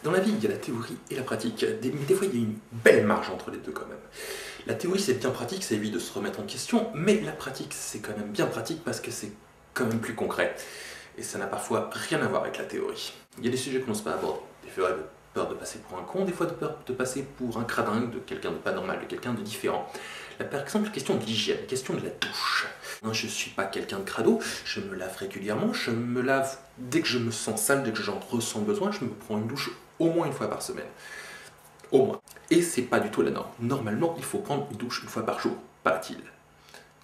Dans la vie, il y a la théorie et la pratique, mais des fois il y a une belle marge entre les deux quand même. La théorie c'est bien pratique, ça évite de se remettre en question, mais la pratique c'est quand même bien pratique parce que c'est quand même plus concret. Et ça n'a parfois rien à voir avec la théorie. Il y a des sujets qu'on n'ose pas aborder, des fois de peur de passer pour un con, des fois de peur de passer pour un cradingue, de quelqu'un de pas normal, de quelqu'un de différent. Là, par exemple, la question de l'hygiène, la question de la douche. Je ne suis pas quelqu'un de crado, je me lave régulièrement, je me lave dès que je me sens sale, dès que j'en ressens le besoin, je me prends une douche au moins une fois par semaine. Au moins. Et c'est pas du tout la norme. Normalement, il faut prendre une douche une fois par jour, paraît-il.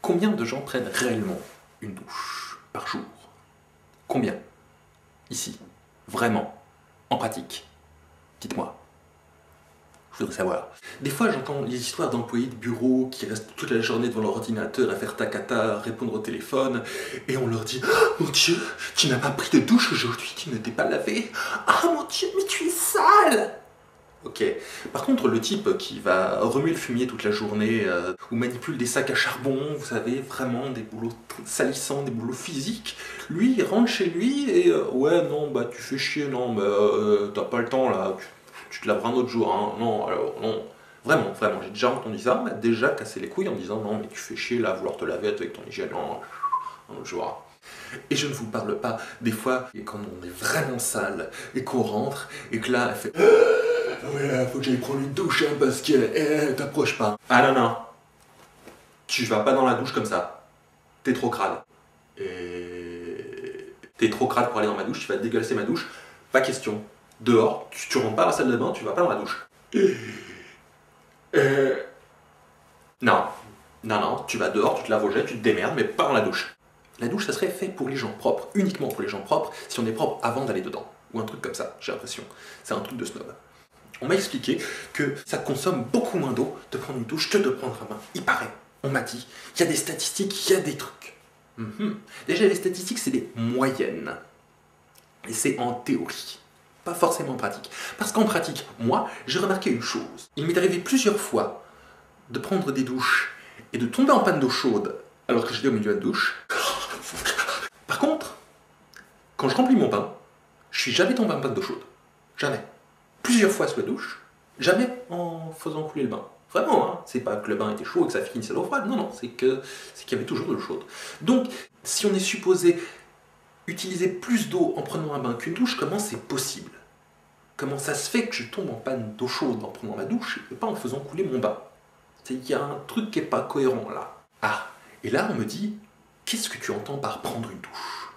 Combien de gens prennent réellement une douche par jour? Combien? Ici. Vraiment. En pratique. Dites-moi. Je voudrais savoir. Des fois, j'entends les histoires d'employés de bureau qui restent toute la journée devant leur ordinateur à faire tacata, à répondre au téléphone, et on leur dit « Oh mon Dieu, tu n'as pas pris de douche aujourd'hui, tu ne t'es pas lavé. Ah mon Dieu, mais tu es sale !» Ok. Par contre, le type qui va remuer le fumier toute la journée, ou manipule des sacs à charbon, vous savez, vraiment des boulots salissants, des boulots physiques, lui, il rentre chez lui et ouais, non, bah tu fais chier, non, bah t'as pas le temps là, tu te laveras un autre jour, hein, non, alors, non. Vraiment, vraiment, j'ai déjà entendu ça, m'a déjà cassé les couilles en disant non, mais tu fais chier là, vouloir te laver avec ton hygiène, non, un autre jour. Et je ne vous parle pas des fois quand on est vraiment sale et qu'on rentre et que là, elle fait ouais, faut que j'aille prendre une douche hein, parce que t'approches pas. Ah non, non. Tu vas pas dans la douche comme ça. T'es trop crade. Et t'es trop crade pour aller dans ma douche, tu vas dégueulasser ma douche. Pas question. Dehors, tu rentres pas à la salle de bain, tu vas pas dans la douche. Non. Non, non, tu vas dehors, tu te laves au jet, tu te démerdes, mais pas dans la douche. La douche, ça serait fait pour les gens propres, uniquement pour les gens propres, si on est propre avant d'aller dedans. Ou un truc comme ça, j'ai l'impression. C'est un truc de snob. On m'a expliqué que ça consomme beaucoup moins d'eau de prendre une douche que de prendre un bain. Il paraît, on m'a dit, il y a des statistiques, il y a des trucs. Déjà, les statistiques, c'est des moyennes. Et c'est en théorie, pas forcément en pratique. Parce qu'en pratique, moi, j'ai remarqué une chose. Il m'est arrivé plusieurs fois de prendre des douches et de tomber en panne d'eau chaude alors que j'étais au milieu de la douche. Par contre, quand je remplis mon bain, je suis jamais tombé en panne d'eau chaude. Jamais. Plusieurs fois sous la douche, jamais en faisant couler le bain. Vraiment, hein, c'est pas que le bain était chaud et que ça finissait à l'eau froide, non, non, c'est qu'il y avait toujours de l'eau chaude. Donc, si on est supposé utiliser plus d'eau en prenant un bain qu'une douche, comment c'est possible? Comment ça se fait que je tombe en panne d'eau chaude en prenant ma douche et pas en faisant couler mon bain? Il y a un truc qui est pas cohérent là. Ah, et là on me dit, qu'est-ce que tu entends par prendre une douche?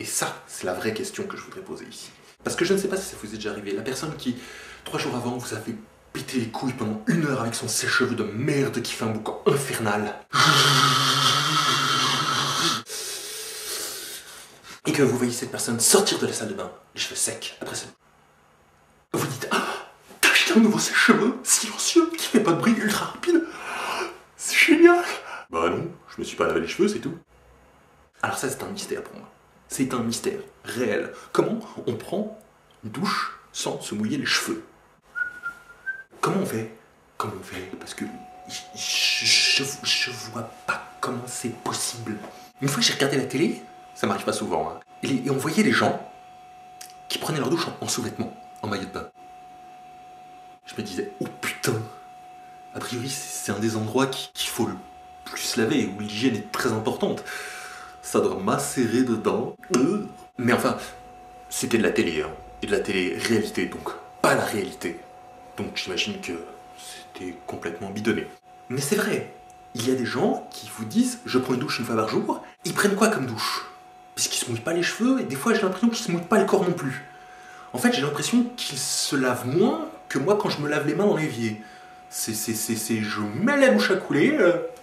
Et ça, c'est la vraie question que je voudrais poser ici. Parce que je ne sais pas si ça vous est déjà arrivé, la personne qui, 3 jours avant, vous a fait péter les couilles pendant 1 heure avec son sèche-cheveux de merde qui fait un boucan infernal. Et que vous voyez cette personne sortir de la salle de bain, les cheveux secs, après ça. Vous dites, ah, t'as acheté un nouveau sèche-cheveux, silencieux, qui fait pas de bruit, ultra rapide. C'est génial. Bah non, je me suis pas lavé les cheveux, c'est tout. Alors ça, c'est un mystère pour moi. C'est un mystère réel. Comment on prend une douche sans se mouiller les cheveux? Comment on fait? Comment on fait? Parce que je vois pas comment c'est possible. Une fois j'ai regardé la télé, ça m'arrive pas souvent, hein, et on voyait les gens qui prenaient leur douche en sous-vêtements, en maillot de bain. Je me disais, oh putain, a priori c'est un des endroits qu'il faut le plus laver, où l'hygiène est très importante. Ça doit macérer dedans. Mais enfin, c'était de la télé, hein. Et de la télé-réalité, donc pas la réalité. Donc j'imagine que c'était complètement bidonné. Mais c'est vrai, il y a des gens qui vous disent « je prends une douche 1 fois par jour », ils prennent quoi comme douche? Parce qu'ils se mouillent pas les cheveux, et des fois j'ai l'impression qu'ils se mouillent pas le corps non plus. En fait, j'ai l'impression qu'ils se lavent moins que moi quand je me lave les mains dans l'évier. Je mets la douche à couler, hop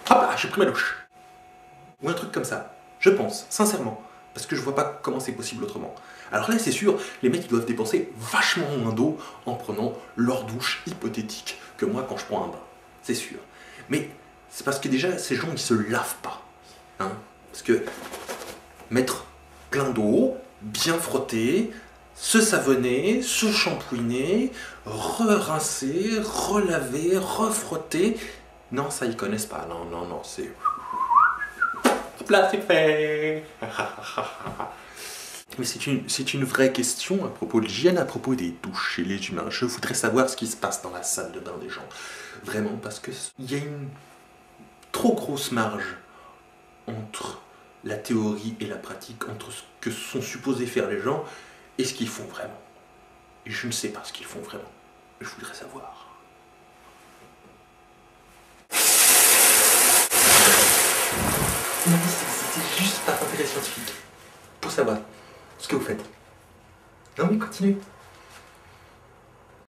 là, j'ai pris ma douche. Ou un truc comme ça, je pense, sincèrement. Parce que je vois pas comment c'est possible autrement. Alors là, c'est sûr, les mecs ils doivent dépenser vachement moins d'eau en prenant leur douche hypothétique que moi quand je prends un bain. C'est sûr. Mais c'est parce que déjà, ces gens, ils se lavent pas. Hein? Parce que mettre plein d'eau, bien frotter, se savonner, se shampouiner, re-rincer, relaver, refrotter... Non, ça, ils connaissent pas. Non, non, non, c'est... Hop là, c'est fait. Mais c'est une vraie question à propos de l'hygiène, à propos des douches chez les humains. Je voudrais savoir ce qui se passe dans la salle de bain des gens. Vraiment, parce qu'il y a une trop grosse marge entre la théorie et la pratique, entre ce que sont supposés faire les gens et ce qu'ils font vraiment. Et je ne sais pas ce qu'ils font vraiment. Je voudrais savoir. Non, c'était juste par intérêt scientifique. Pour savoir ce que vous faites. Non mais continuez.